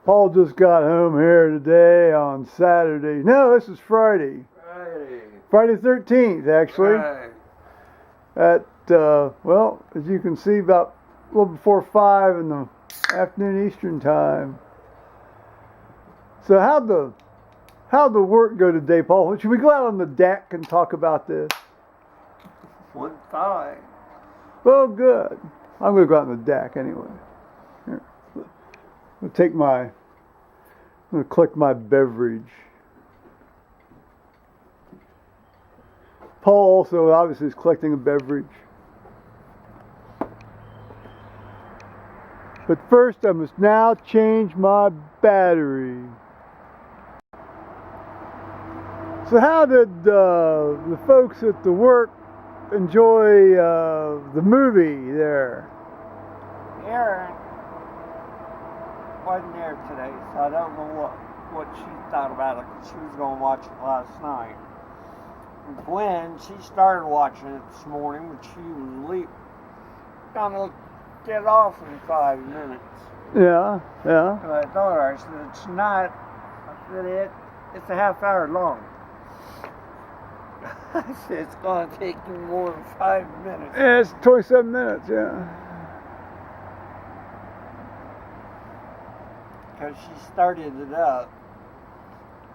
Paul just got home here today on Saturday. No, this is Friday. Friday 13th, actually. Right. At, well, as you can see, about a little before 5 in the afternoon Eastern time. So how'd the work go today, Paul? Should we go out on the deck and talk about this? One thigh. Well, good. I'm going to go out on the deck anyway. Here. I'm going to click my beverage. Paul also obviously is collecting a beverage. But first I must now change my battery. So how did the folks at the work enjoy the movie there? Erin wasn't there today, so I don't know what she thought about it, because she was going to watch it last night. And Gwen, she started watching it this morning, but she was gonna get off in 5 minutes. Yeah. So I told her, I said, it's not, I said, it's a half hour long. I said, it's going to take you more than 5 minutes. Yeah, it's 27 minutes, yeah. Because she started it up.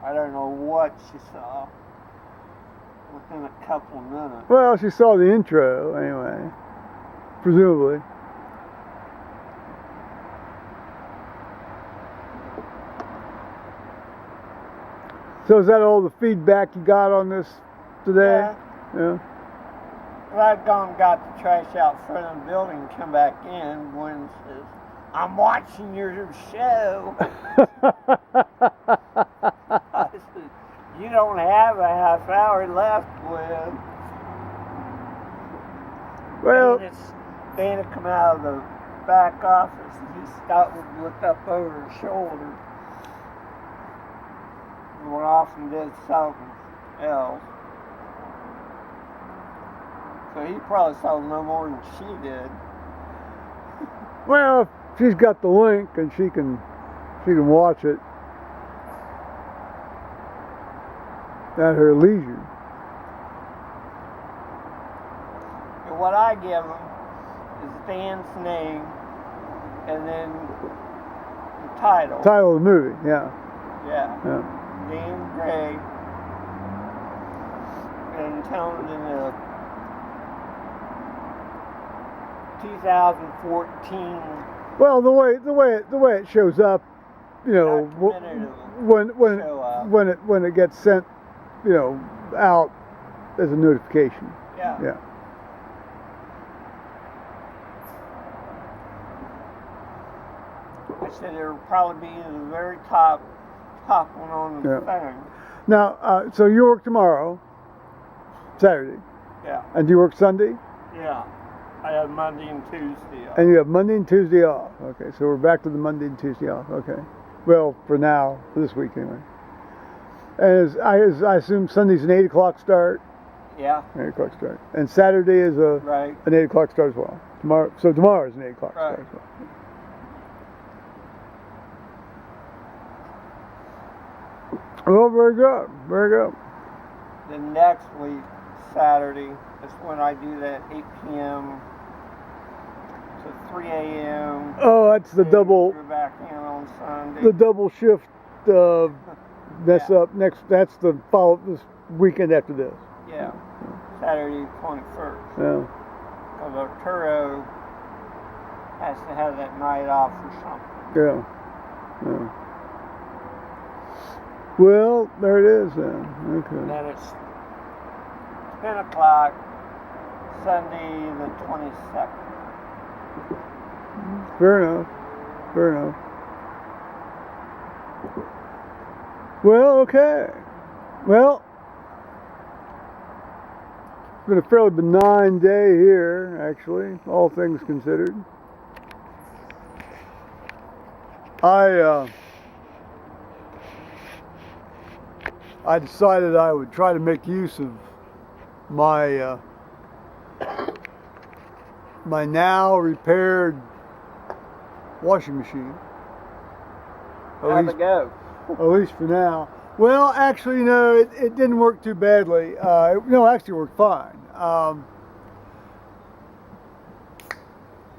I don't know what she saw within a couple of minutes. Well, she saw the intro anyway, presumably. So is that all the feedback you got on this today? Yeah. Well, I'd gone and got the trash out front of the building and come back in. Gwen says, I'm watching your show. I said, you don't have a half hour left, Gwen. Well, Dana come out of the back office and he stopped and looked up over his shoulder and went off and did something else. So he probably saw no more than she did. well, she's got the link and she can watch it at her leisure. And what I give them is Dan's name and then the title. Title of the movie, yeah. Yeah. Dan Gray. And tell them in the 2014. Well, the way it shows up, you know, when it gets sent, you know, out as a notification. Yeah. I said it'll probably be the very top one on the thing. Now, so you work tomorrow, Saturday. Yeah. And do you work Sunday? Yeah. I have Monday and Tuesday off. And you have Monday and Tuesday off. Okay, so we're back to the Monday and Tuesday off. Okay. Well, for now, for this week anyway. And I assume Sunday's an 8 o'clock start. Yeah. 8 o'clock start. And Saturday is right. an 8 o'clock start as well. Tomorrow is an 8 o'clock start as well. Well, very good. Very good. The next week, Saturday, is when I do that 8 p.m. to 3 a.m. Oh, that's the double. We're back in on Sunday. The double shift up next. That's the this weekend after this. Yeah. Saturday 21st. Yeah. Because Arturo has to have that night off or something. Yeah. Well, there it is then. Okay. And then it's 10 o'clock, Sunday the 22nd. Fair enough. Well, okay. Well, it's been a fairly benign day here, actually, all things considered. I decided I would try to make use of my my now repaired washing machine. How'd it go? At least for now. Well, actually, it didn't work too badly. No, it actually worked fine.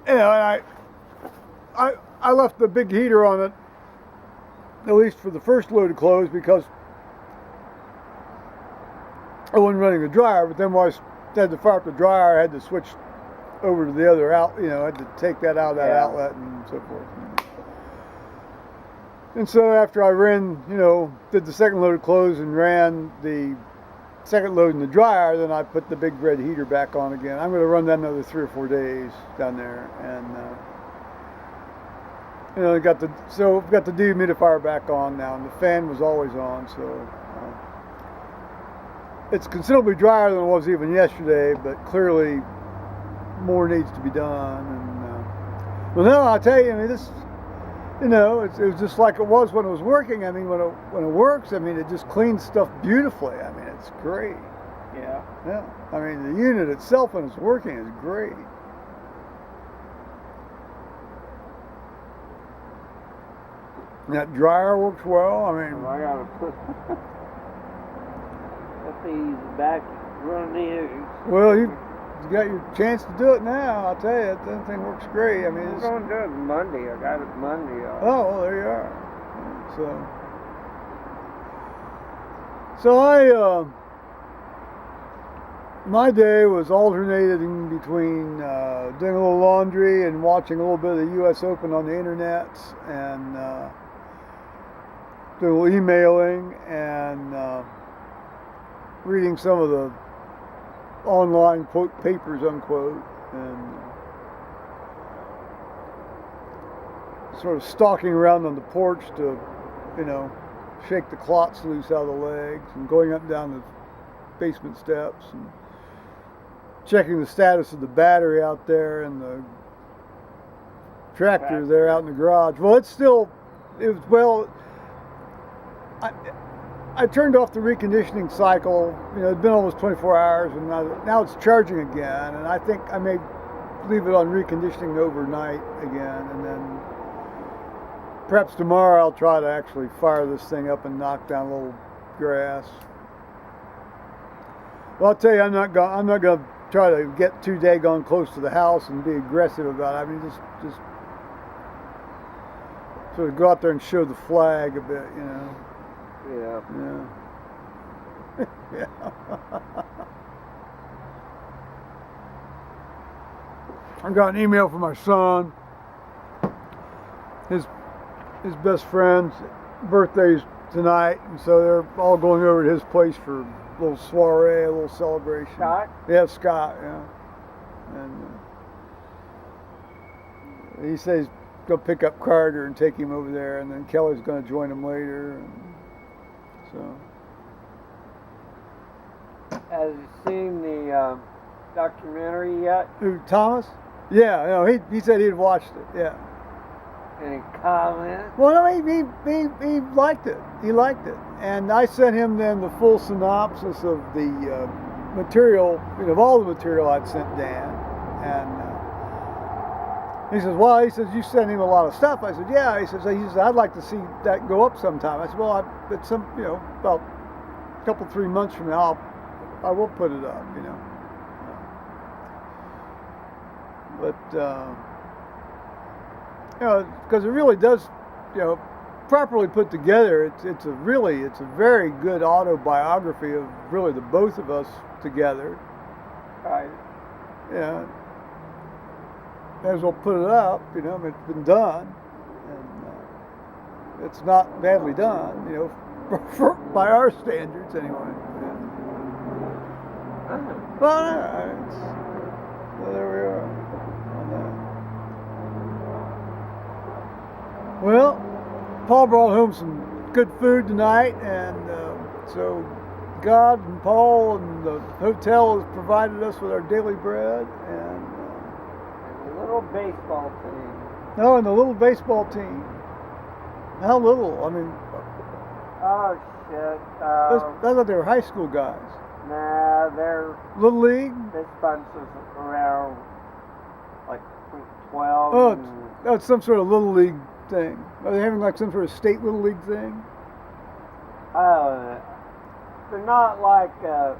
And I left the big heater on it, at least for the first load of clothes, because I wasn't running the dryer. But then when I had to fire up the dryer, I had to switch over to the other out. I had to take that out of that outlet and so forth. And so after I ran, did the second load of clothes and ran the second load in the dryer, then I put the big red heater back on again. I'm going to run that another 3 or 4 days down there, and got the dehumidifier back on now, and the fan was always on, so it's considerably drier than it was even yesterday, but clearly more needs to be done. And well, no, I'll tell you, this. It was just like it was when it was working. When it works, it just cleans stuff beautifully. It's great. Yeah. Yeah. The unit itself when it's working is great. And that dryer works well. I gotta put these back running. Well, you got your chance to do it now. I'll tell you, that thing works great. I'm going to do it Monday. I got it Monday. Oh, well, there you are. So my day was alternating between doing a little laundry and watching a little bit of the U.S. Open on the internet, and doing a little emailing and reading some of the online quote papers unquote, and sort of stalking around on the porch to shake the clots loose out of the legs, and going up and down the basement steps and checking the status of the battery out there and the tractor there out in the garage. I turned off the reconditioning cycle. It'd been almost 24 hours, and now it's charging again. And I think I may leave it on reconditioning overnight again, and then perhaps tomorrow I'll try to actually fire this thing up and knock down a little grass. Well, I'll tell you, I'm not going to try to get too daggone close to the house and be aggressive about it. Just sort of go out there and show the flag a bit, Yeah. Yeah. Yeah. I got an email from my son. His best friend's birthday's tonight, and so they're all going over to his place for a little soiree, a little celebration. Scott? Yeah, Scott. Yeah. And he says he's gonna pick up Carter and take him over there, and then Kelly's gonna join him later. And so. Has you seen the documentary yet? Who, Thomas? Yeah, he said he'd watched it. Yeah. Any comments? Well, he liked it. He liked it, and I sent him then the full synopsis of the material, of all the material I'd sent Dan, and he says, "Well," he says, "you sent him a lot of stuff." I said, "Yeah." He says, "I'd like to see that go up sometime." I said, "Well, it's some, about a couple 3 months from now, I will put it up, But because it really does, properly put together, it's a very good autobiography of really the both of us together. Right. Yeah. May as well put it up, it's been done, and it's not badly done, by our standards anyway. Yeah. Well, there we are on that. Well, Paul brought home some good food tonight, and so God and Paul and the hotel has provided us with our daily bread, and the little baseball team. Oh, and the little baseball team. How little? Oh shit. I thought they were high school guys. Nah, they're Little league? This bunch is around like 12. Oh, it's some sort of little league thing. Are they having like some sort of state little league thing? They're not like a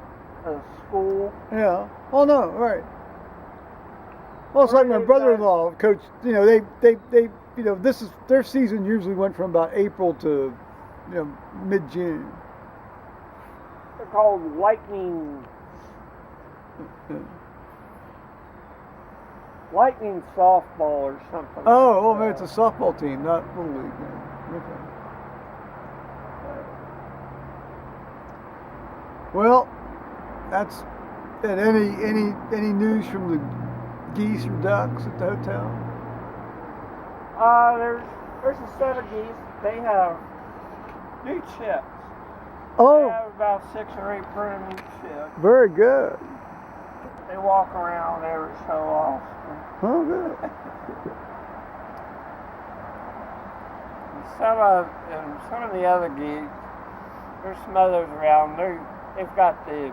school. Yeah. Oh no, right. Well, it's like my They've brother-in-law coached. You know, they you know, this is their season usually went from about April to, you know, mid-June. They're called Lightning softball or something. Oh, maybe it's a softball team, not little league. Then. Okay. Well, that's. And any news from the geese or ducks at the hotel? There's a set of geese. They have new chicks. They Oh, have about 6 or 8 brand new chicks. very good. They walk around every so often. Oh, good. And some of the other geese, there's some others around. They've got the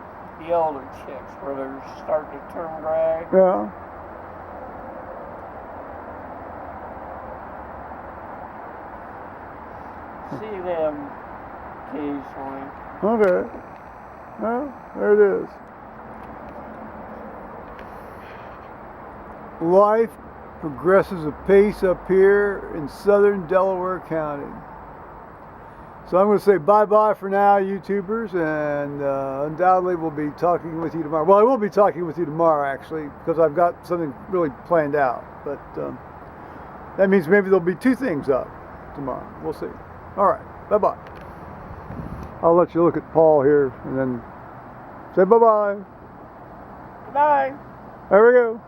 older chicks where they're starting to turn gray. Yeah. See them occasionally. Okay. Well, there it is. Life progresses apace up here in southern Delaware County. So I'm going to say bye-bye for now, YouTubers, and undoubtedly we'll be talking with you tomorrow. Well, I will be talking with you tomorrow, actually, because I've got something really planned out. But that means maybe there'll be 2 things up tomorrow. We'll see. All right. Bye-bye. I'll let you look at Paul here and then say bye-bye. Bye. There we go.